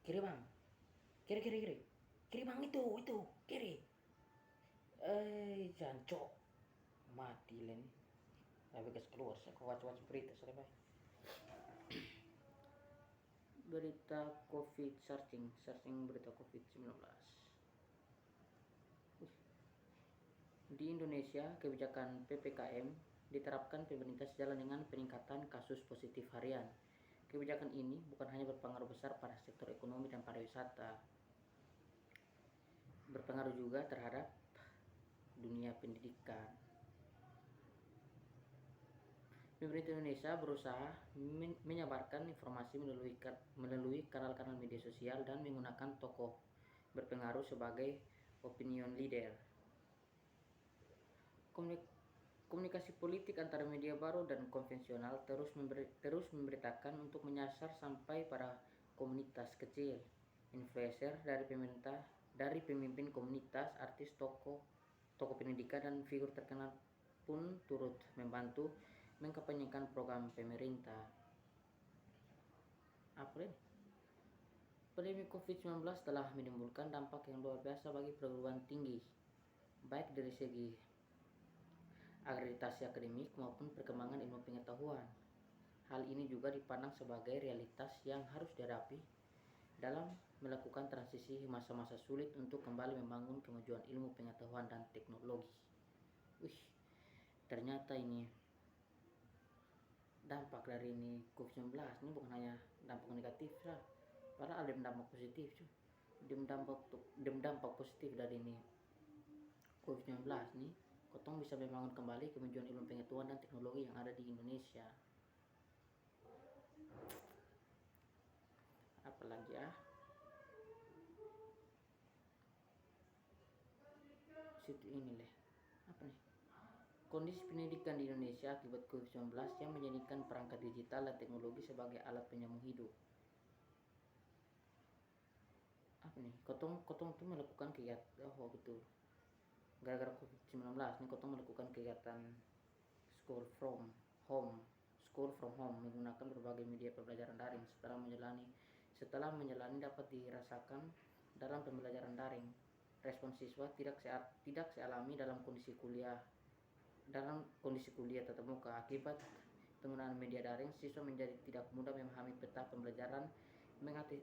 Kiri bang, kiri kiri kiri, kiri bang, itu kiri. Jancok, mati len. Tapi guys keluar, saya kau watch berita selesai. Berita COVID, searching berita COVID-19. Di Indonesia, kebijakan PPKM diterapkan pemerintah sejalan dengan peningkatan kasus positif harian. Kebijakan ini bukan hanya berpengaruh besar pada sektor ekonomi dan pariwisata, berpengaruh juga terhadap dunia pendidikan. Pemerintah Indonesia berusaha menyebarkan informasi melalui kanal-kanal media sosial dan menggunakan tokoh berpengaruh sebagai opinion leader. Komunikasi politik antara media baru dan konvensional terus memberitakan untuk menyasar sampai pada komunitas kecil. Influencer dari pemimpin komunitas, artis, tokoh pendidikan dan figur terkenal pun turut membantu mengkampanyekan program pemerintah. Pandemi COVID-19 telah menimbulkan dampak yang luar biasa bagi perguruan tinggi, baik dari segi akreditasi akademik maupun perkembangan ilmu pengetahuan. Hal ini juga dipandang sebagai realitas yang harus dihadapi dalam melakukan transisi masa-masa sulit untuk kembali membangun kemajuan ilmu pengetahuan dan teknologi. Ternyata ini dampak dari ini COVID-19 ini bukan hanya dampak negatif lah, padahal ada dampak positif cuy. Dampak positif dari ini COVID-19 nih, kotong bisa membangun kembali kemajuan ilmu pengetahuan dan teknologi yang ada di Indonesia. Apalagi situ ini leh apa nih, kondisi pendidikan di Indonesia akibat COVID-19 yang menjadikan perangkat digital dan teknologi sebagai alat penyambung hidup. Kotong tuh melakukan kegiatan betul. Gara-gara COVID-19 ini kotong melakukan kegiatan school from home menggunakan berbagai media pembelajaran daring. Setelah menjalani dapat dirasakan dalam pembelajaran daring, respon siswa tidak sealami dalam kondisi kuliah tatap muka. Akibat penggunaan media daring, siswa menjadi tidak mudah memahami peta pembelajaran,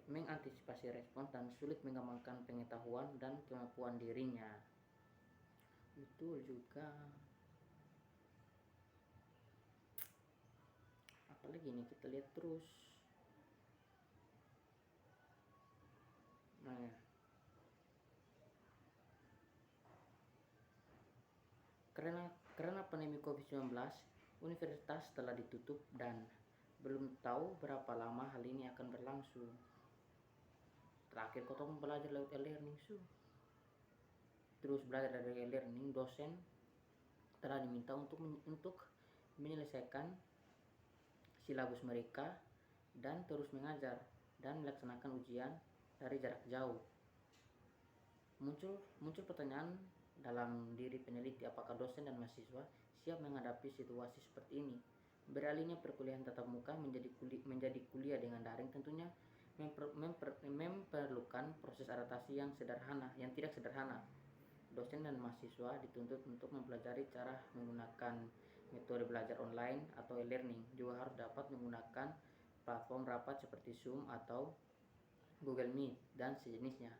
mengantisipasi respons, dan sulit mengembangkan pengetahuan dan kemampuan dirinya. Betul juga. Apalagi ini kita lihat terus. Karena pandemi COVID-19, universitas telah ditutup dan belum tahu berapa lama hal ini akan berlangsung. Terakhir kotong belajar lewat e-learning terus belajar dari e-learning. Dosen telah diminta untuk menyelesaikan silabus mereka dan terus mengajar dan melaksanakan ujian dari jarak jauh. Muncul pertanyaan dalam diri peneliti, apakah dosen dan mahasiswa siap menghadapi situasi seperti ini? Beralihnya perkuliahan tatap muka menjadi kuliah dengan daring tentunya memerlukan proses adaptasi yang tidak sederhana. Dosen dan mahasiswa dituntut untuk mempelajari cara menggunakan metode belajar online atau e-learning, juga harus dapat menggunakan platform rapat seperti Zoom atau Google Meet dan sejenisnya.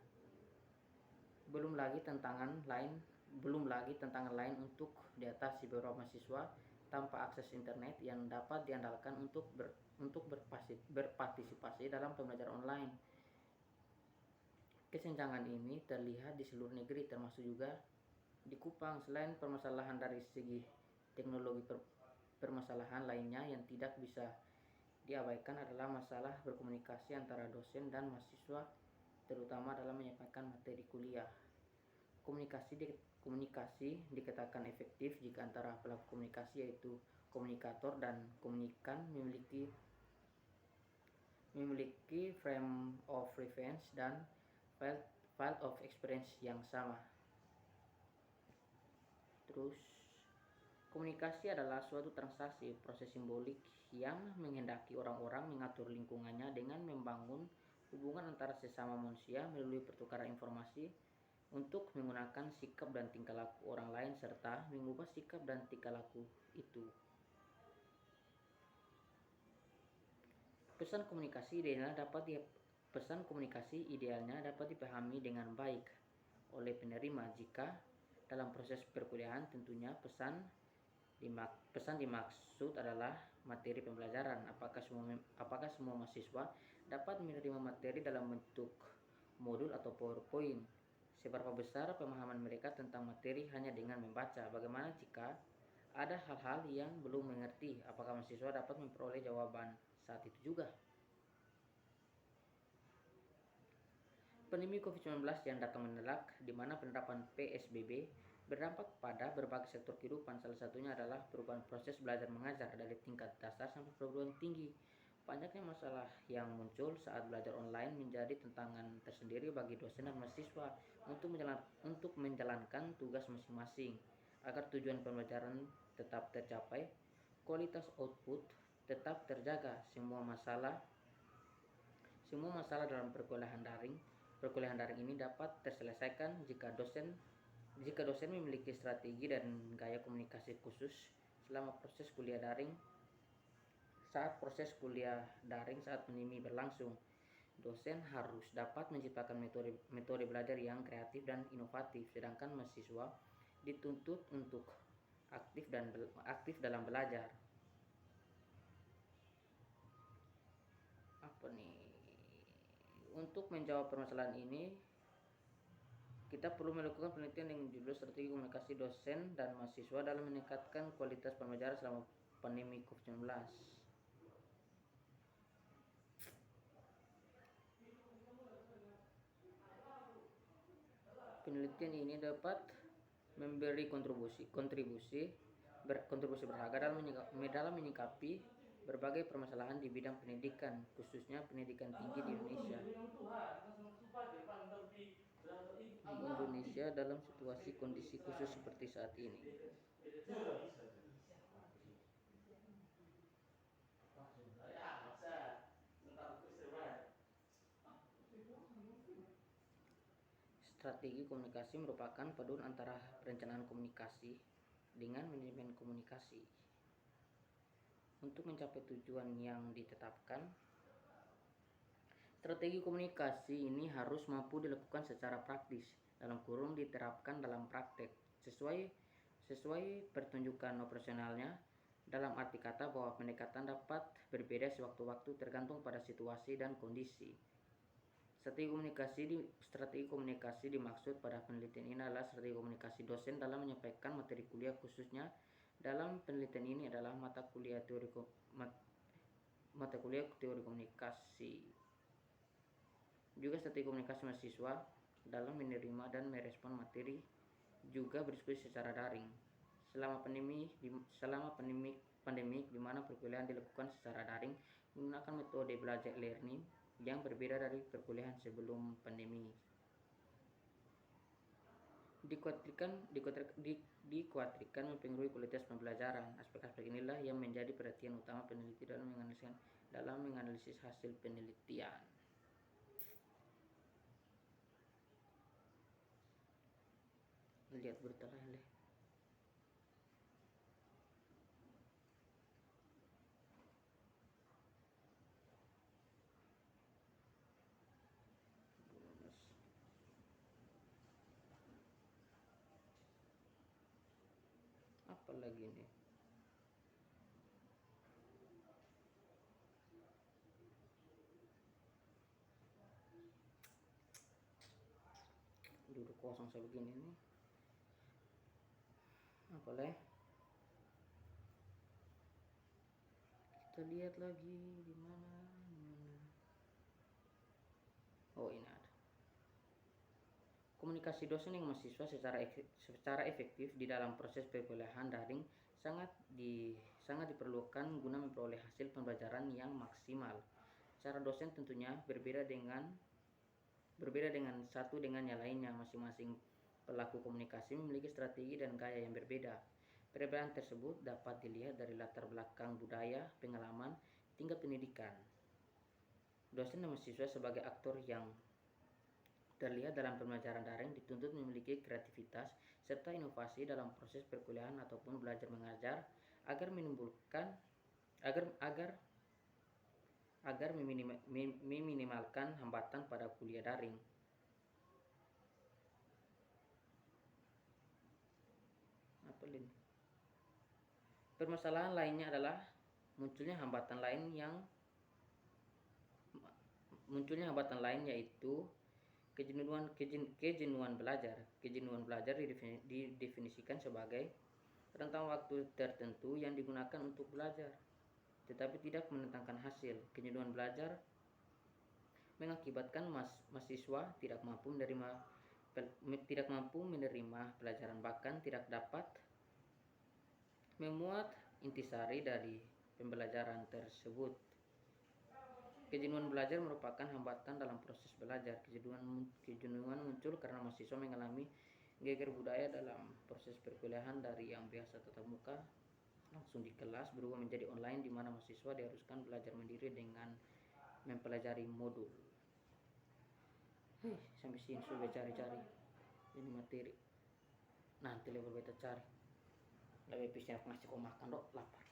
Belum lagi tantangan lain untuk diatasi beberapa mahasiswa tanpa akses internet yang dapat diandalkan untuk berpartisipasi dalam pembelajaran online. Kesenjangan ini terlihat di seluruh negeri, termasuk juga di Kupang. Selain permasalahan dari segi teknologi, permasalahan lainnya yang tidak bisa diabaikan adalah masalah berkomunikasi antara dosen dan mahasiswa, terutama dalam menyampaikan materi kuliah. Komunikasi dikatakan efektif jika antara pelaku komunikasi, yaitu komunikator dan komunikan, memiliki frame of reference dan file of experience yang sama. Terus, komunikasi adalah suatu transaksi, proses simbolik yang menghendaki orang-orang mengatur lingkungannya dengan membangun hubungan antara sesama manusia melalui pertukaran informasi untuk menggunakan sikap dan tingkah laku orang lain serta mengubah sikap dan tingkah laku itu. Pesan komunikasi idealnya dapat dipahami dengan baik oleh penerima jika dalam proses perkuliahan tentunya pesan dimaksud adalah materi pembelajaran. Apakah semua mahasiswa dapat menerima materi dalam bentuk modul atau PowerPoint? Seberapa besar pemahaman mereka tentang materi hanya dengan membaca? Bagaimana jika ada hal-hal yang belum mengerti? Apakah mahasiswa dapat memperoleh jawaban saat itu juga? Pandemi COVID-19 yang datang mendadak, di mana penerapan PSBB berdampak pada berbagai sektor kehidupan. Salah satunya adalah perubahan proses belajar mengajar dari tingkat dasar sampai perguruan tinggi. Banyaknya masalah yang muncul saat belajar online menjadi tantangan tersendiri bagi dosen dan mahasiswa untuk menjalankan tugas masing-masing. Agar tujuan pembelajaran tetap tercapai, kualitas output tetap terjaga. Semua masalah dalam perkuliahan daring ini dapat terselesaikan jika dosen memiliki strategi dan gaya komunikasi khusus selama proses kuliah daring. Saat pandemi berlangsung, dosen harus dapat menciptakan metode belajar yang kreatif dan inovatif, sedangkan mahasiswa dituntut untuk aktif dalam belajar. Untuk menjawab permasalahan ini, kita perlu melakukan penelitian yang judul strategi komunikasi dosen dan mahasiswa dalam meningkatkan kualitas pembelajaran selama pandemi COVID-19. Penelitian ini dapat memberi kontribusi berharga dalam menyikapi berbagai permasalahan di bidang pendidikan, khususnya pendidikan tinggi di Indonesia. Dalam situasi kondisi khusus seperti saat ini. Strategi komunikasi merupakan paduan antara perencanaan komunikasi dengan manajemen komunikasi. Untuk mencapai tujuan yang ditetapkan, strategi komunikasi ini harus mampu dilakukan secara praktis, diterapkan dalam praktek, sesuai pertunjukan operasionalnya. Dalam arti kata bahwa pendekatan dapat berbeda sewaktu-waktu tergantung pada situasi dan kondisi. Strategi komunikasi dimaksud pada penelitian ini adalah strategi komunikasi dosen dalam menyampaikan materi kuliah, khususnya dalam penelitian ini adalah mata kuliah teori komunikasi. Juga strategi komunikasi mahasiswa dalam menerima dan merespon materi, juga berdiskusi secara daring. Selama pandemi di mana perkuliahan dilakukan secara daring menggunakan metode belajar learning yang berbeda dari perkuliahan sebelum pandemi. Dikhawatirkan mempengaruhi kualitas pembelajaran. Aspek-aspek inilah yang menjadi perhatian utama peneliti dalam menganalisis hasil penelitian. Lihat berita lain. Apa lagi nih? Duduk kosong saya begini nih. Apa lagi? Kita lihat lagi di mana. Oh, ini ada. Komunikasi dosen dengan mahasiswa secara efektif di dalam proses perkuliahan daring sangat diperlukan guna memperoleh hasil pembelajaran yang maksimal. Cara dosen tentunya berbeda dengan satu dengan yang lainnya. Masing-masing pelaku komunikasi memiliki strategi dan gaya yang berbeda. Perbedaan tersebut dapat dilihat dari latar belakang budaya, pengalaman, tingkat pendidikan. Dosen dan mahasiswa sebagai aktor yang terlihat dalam pembelajaran daring dituntut memiliki kreativitas serta inovasi dalam proses perkuliahan ataupun belajar mengajar agar menimbulkan agar agar agar meminimalkan hambatan pada kuliah daring. Permasalahan lainnya adalah munculnya hambatan lain yaitu kejenuhan belajar. Kejenuhan belajar didefinisikan sebagai rentang waktu tertentu yang digunakan untuk belajar, tetapi tidak mendatangkan hasil. Kejenuhan belajar mengakibatkan mahasiswa tidak mampu menerima pelajaran, bahkan tidak dapat memuat intisari dari pembelajaran tersebut. Kejenuhan belajar merupakan hambatan dalam proses belajar. Kejenuhan muncul karena mahasiswa mengalami geger budaya dalam proses perkuliahan dari yang biasa tatap muka langsung di kelas berubah menjadi online, di mana mahasiswa diharuskan belajar mandiri dengan mempelajari modul. Sampai sini sudah cari-cari ini materi. Nanti level beta cari. Lebih bisa ngasih kau makan dok, lapar.